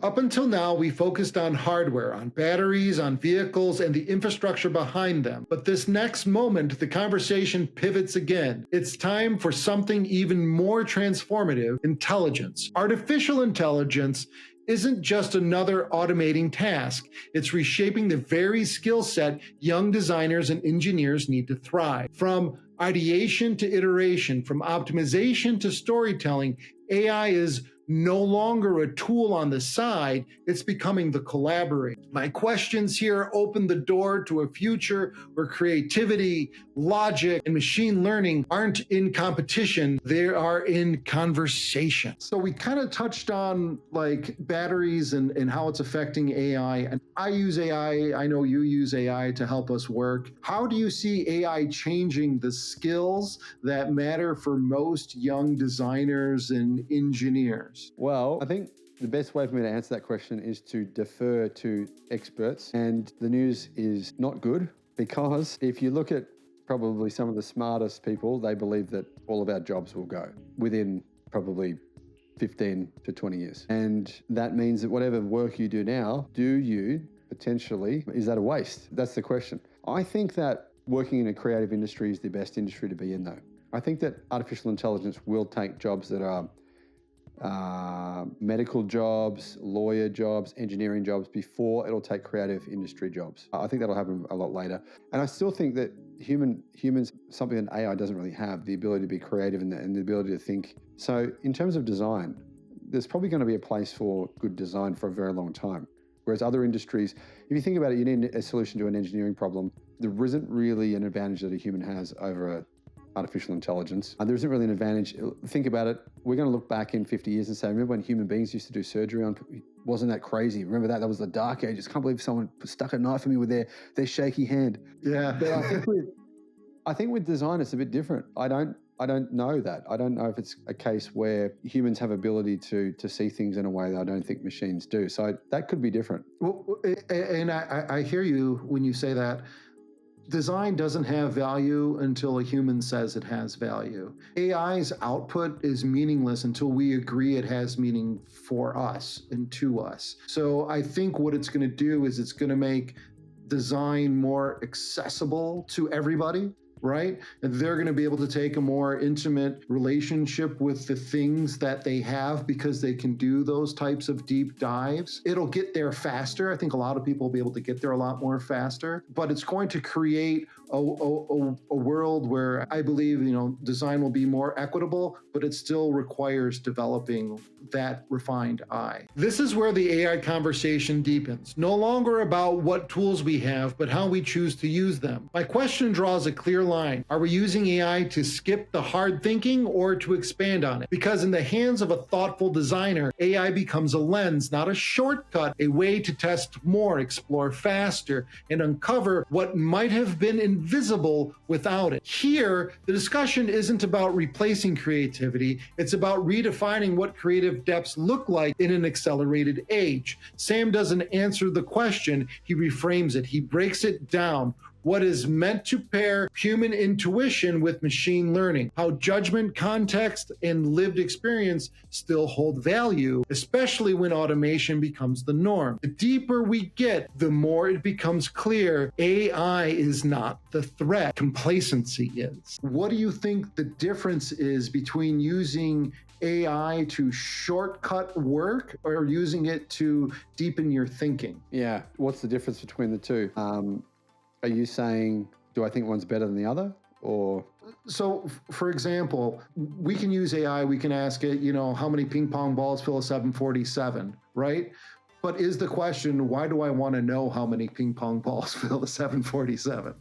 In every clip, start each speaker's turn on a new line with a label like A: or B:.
A: Up until now, we focused on hardware, on batteries, on vehicles, and the infrastructure behind them. But this next moment, the conversation pivots again. It's time for something even more transformative: intelligence. Artificial intelligence isn't just another automating task. It's reshaping the very skill set young designers and engineers need to thrive. From ideation to iteration, from optimization to storytelling, AI is no longer a tool on the side, it's becoming the collaborator. My questions here open the door to a future where creativity, logic, and machine learning aren't in competition, they are in conversation. So we kind of touched on like batteries and how it's affecting AI. And I use AI, I know you use AI to help us work. How do you see AI changing the skills that matter for most young designers and engineers?
B: Well, I think the best way for me to answer that question is to defer to experts. And the news is not good, because if you look at probably some of the smartest people, they believe that all of our jobs will go within probably 15 to 20 years. And that means that whatever work you do now, is that a waste? That's the question. I think that working in a creative industry is the best industry to be in, though. I think that artificial intelligence will take jobs that are medical jobs, lawyer jobs, engineering jobs before it'll take creative industry jobs. I think that'll happen a lot later. And I still think that humans, something that AI doesn't really have, the ability to be creative and the ability to think. So in terms of design, there's probably going to be a place for good design for a very long time. Whereas other industries, if you think about it, you need a solution to an engineering problem. There isn't really an advantage that a human has over artificial intelligence. There isn't really an advantage. Think about it. We're going to look back in 50 years and say, remember when human beings used to do surgery on, wasn't that crazy? Remember that? That was the dark ages. Can't believe someone stuck a knife in me with their shaky hand.
A: Yeah.
B: But I think with design, it's a bit different. I don't know that. I don't know if it's a case where humans have ability to see things in a way that I don't think machines do. So that could be different.
A: Well, and I hear you when you say that. Design doesn't have value until a human says it has value. AI's output is meaningless until we agree it has meaning for us and to us. So I think what it's going to do is it's going to make design more accessible to everybody, right? And they're going to be able to take a more intimate relationship with the things that they have because they can do those types of deep dives. It'll get there faster. I think a lot of people will be able to get there a lot more faster, but it's going to create a world where I believe, design will be more equitable, but it still requires developing that refined eye. This is where the AI conversation deepens. No longer about what tools we have, but how we choose to use them. My question draws a clear line. Are we using AI to skip the hard thinking or to expand on it? Because in the hands of a thoughtful designer, AI becomes a lens, not a shortcut, a way to test more, explore faster, and uncover what might have been invisible without it. Here, the discussion isn't about replacing creativity, it's about redefining what creative depths look like in an accelerated age. Sam doesn't answer the question, he reframes it, he breaks it down. What is meant to pair human intuition with machine learning, how judgment, context, and lived experience still hold value, especially when automation becomes the norm. The deeper we get, the more it becomes clear AI is not the threat, complacency is. What do you think the difference is between using AI to shortcut work or using it to deepen your thinking?
B: Yeah, what's the difference between the two? Are you saying, do I think one's better than the other, or?
A: So, for example, we can use AI, we can ask it, how many ping pong balls fill a 747, right? But is the question, why do I want to know how many ping pong balls fill a 747,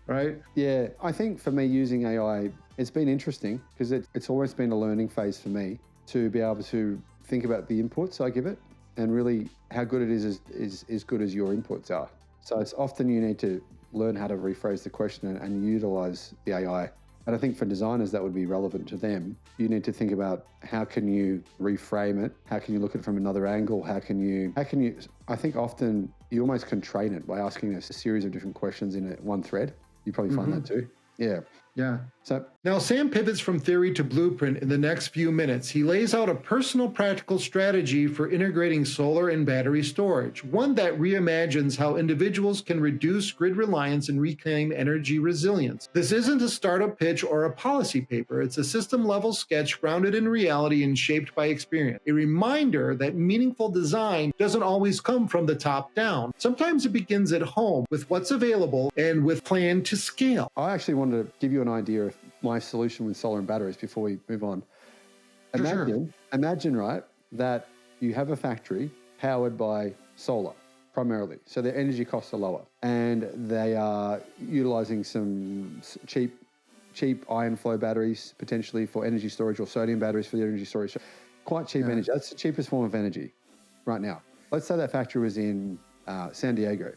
A: right?
B: Yeah, I think for me using AI, it's been interesting because it's always been a learning phase for me to be able to think about the inputs I give it and really how good it is as good as your inputs are. So it's often you need to learn how to rephrase the question and utilize the AI. And I think for designers, that would be relevant to them. You need to think about how can you reframe it? How can you look at it from another angle? How can you, I think often you almost can train it by asking a series of different questions in one thread. You probably find that too. Yeah.
A: Yeah.
B: So
A: Now, Sam pivots from theory to blueprint in the next few minutes. He lays out a personal practical strategy for integrating solar and battery storage, one that reimagines how individuals can reduce grid reliance and reclaim energy resilience. This isn't a startup pitch or a policy paper, it's a system level sketch grounded in reality and shaped by experience. A reminder that meaningful design doesn't always come from the top down. Sometimes it begins at home with what's available and with plan to scale.
B: I actually wanted to give you an idea of my solution with solar and batteries before we move on. Imagine, right, that you have a factory powered by solar primarily. So their energy costs are lower and they are utilizing some cheap iron flow batteries potentially for energy storage, or sodium batteries for the energy storage. Quite cheap energy. That's the cheapest form of energy right now. Let's say that factory was in San Diego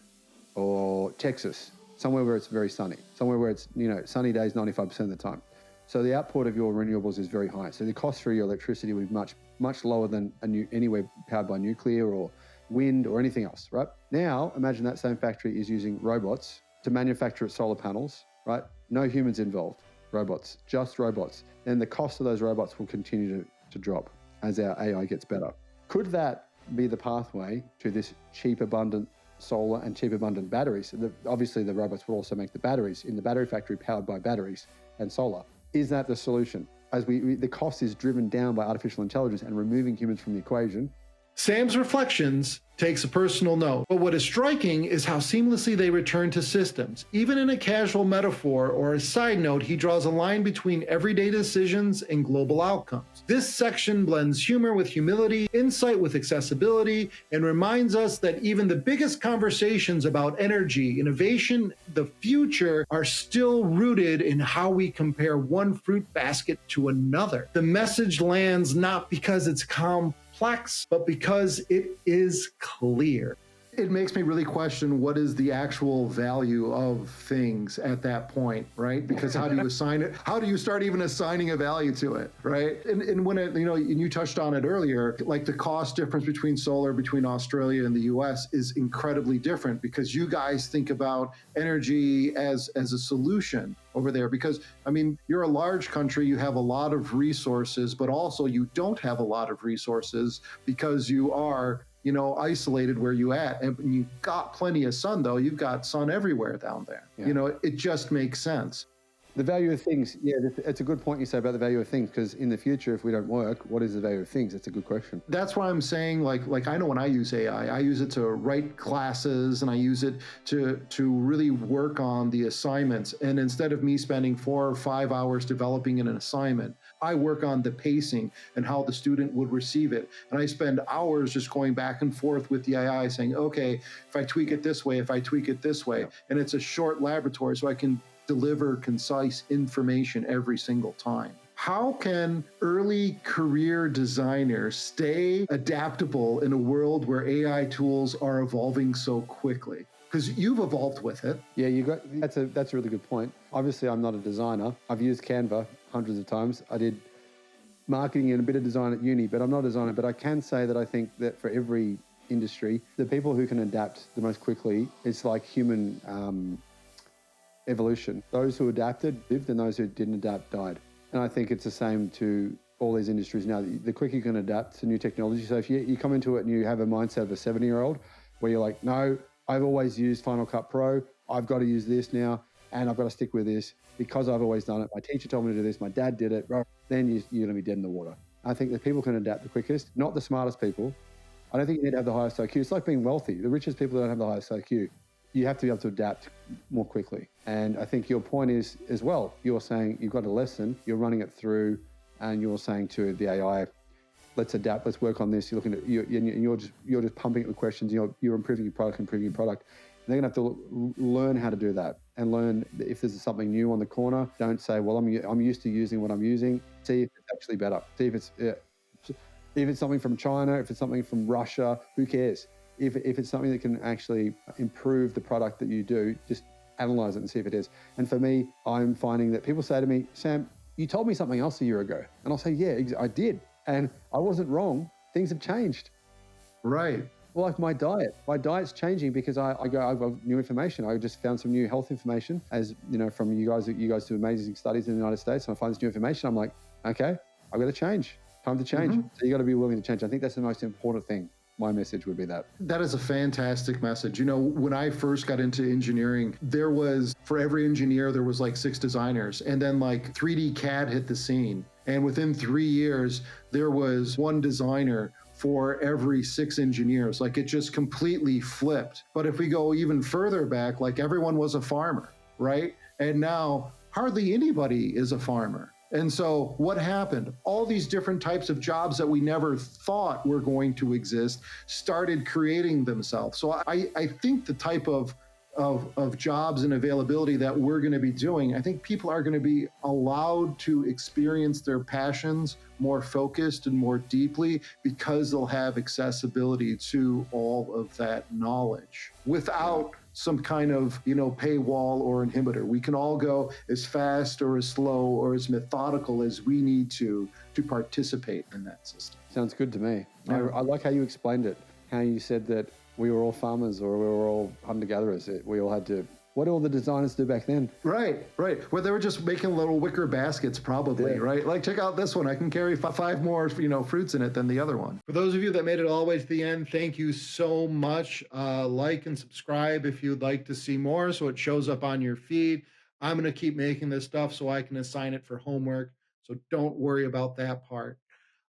B: or Texas, somewhere where it's very sunny, somewhere where it's, sunny days 95% of the time. So the output of your renewables is very high. So the cost for your electricity would be much, much lower than anywhere powered by nuclear or wind or anything else, right? Now, imagine that same factory is using robots to manufacture its solar panels, right? No humans involved, robots, just robots. Then the cost of those robots will continue to drop as our AI gets better. Could that be the pathway to this cheap, abundant solar and cheap, abundant batteries? Obviously, the robots will also make the batteries in the battery factory powered by batteries and solar. Is that the solution? As the cost is driven down by artificial intelligence and removing humans from the equation.
A: Sam's reflections takes a personal note, but what is striking is how seamlessly they return to systems. Even in a casual metaphor or a side note, he draws a line between everyday decisions and global outcomes. This section blends humor with humility, insight with accessibility, and reminds us that even the biggest conversations about energy, innovation, the future are still rooted in how we compare one fruit basket to another. The message lands not because it's complex, but because it is clear. It makes me really question what is the actual value of things at that point, right? Because how do you assign it? How do you start even assigning a value to it, right? And when it, and you touched on it earlier, like the cost difference between solar between Australia and the US is incredibly different because you guys think about energy as a solution over there, because you're a large country, you have a lot of resources, but also you don't have a lot of resources because you are isolated where you at, and you've got plenty of sun though. You've got sun everywhere down there. Yeah. It just makes sense.
B: The value of things, it's a good point you say about the value of things, because in the future, if we don't work, what is the value of things? It's a good question.
A: That's why I'm saying, like I know when I use AI, I use it to write classes and I use it to really work on the assignments. And instead of me spending 4 or 5 hours developing an assignment, I work on the pacing and how the student would receive it. And I spend hours just going back and forth with the AI saying, okay, if I tweak it this way, if I tweak it this way, and it's a short laboratory so I can deliver concise information every single time. How can early career designers stay adaptable in a world where AI tools are evolving so quickly? Because you've evolved with it.
B: Yeah, that's a really good point. Obviously, I'm not a designer. I've used Canva hundreds of times. I did marketing and a bit of design at uni, but I'm not a designer. But I can say that I think that for every industry, the people who can adapt the most quickly, it's like human evolution. Those who adapted lived, and those who didn't adapt died. And I think it's the same to all these industries now. The quicker you can adapt to new technology. So if you come into it and you have a mindset of a 70-year-old where you're like, no, I've always used Final Cut Pro, I've got to use this now, and I've got to stick with this because I've always done it. My teacher told me to do this, my dad did it, then you're going to be dead in the water. I think that people can adapt the quickest, not the smartest people. I don't think you need to have the highest IQ. It's like being wealthy. The richest people don't have the highest IQ. You have to be able to adapt more quickly. And I think your point is as well, you're saying you've got a lesson, you're running it through, and you're saying to the AI, let's adapt, let's work on this. You're looking at you're just pumping it with questions. You're improving your product. And they're going to have to learn how to do that and learn if there's something new on the corner. Don't say, well, I'm used to using what I'm using. See if it's actually better. See if it's something from China, if it's something from Russia, who cares? If it's something that can actually improve the product that you do, just analyze it and see if it is. And for me, I'm finding that people say to me, Sam, you told me something else a year ago. And I'll say, yeah, I did. And I wasn't wrong. Things have changed.
A: Right.
B: Well, like my diet's changing because I've got new information. I just found some new health information, as you know, from you guys. You guys do amazing studies in the United States, and I find this new information. I'm like, okay, I've got to change. Time to change. So you got to be willing to change. I think that's the most important thing. My message would be that.
A: That is a fantastic message. You know, when I first got into engineering, there was, for every engineer, there was like 6 designers. And then like 3D CAD hit the scene. And within 3 years, there was 1 designer for every 6 engineers. Like it just completely flipped. But if we go even further back, like everyone was a farmer, right? And now hardly anybody is a farmer. And so what happened? All these different types of jobs that we never thought were going to exist started creating themselves. So I think the type of jobs and availability that we're going to be doing, I think people are going to be allowed to experience their passions more focused and more deeply because they'll have accessibility to all of that knowledge without some kind of, you know, paywall or inhibitor. We can all go as fast or as slow or as methodical as we need to participate in that system.
B: Sounds good to me.
A: Yeah.
B: I like how you explained it, how you said that we were all farmers or we were all hunter-gatherers. We all had to, what did all the designers do back then?
A: Right. Well, they were just making little wicker baskets probably, right? Like, check out this one. I can carry 5 more, you know, fruits in it than the other one. For those of you that made it all the way to the end, thank you so much. Like and subscribe if you'd like to see more so it shows up on your feed. I'm going to keep making this stuff so I can assign it for homework. So don't worry about that part.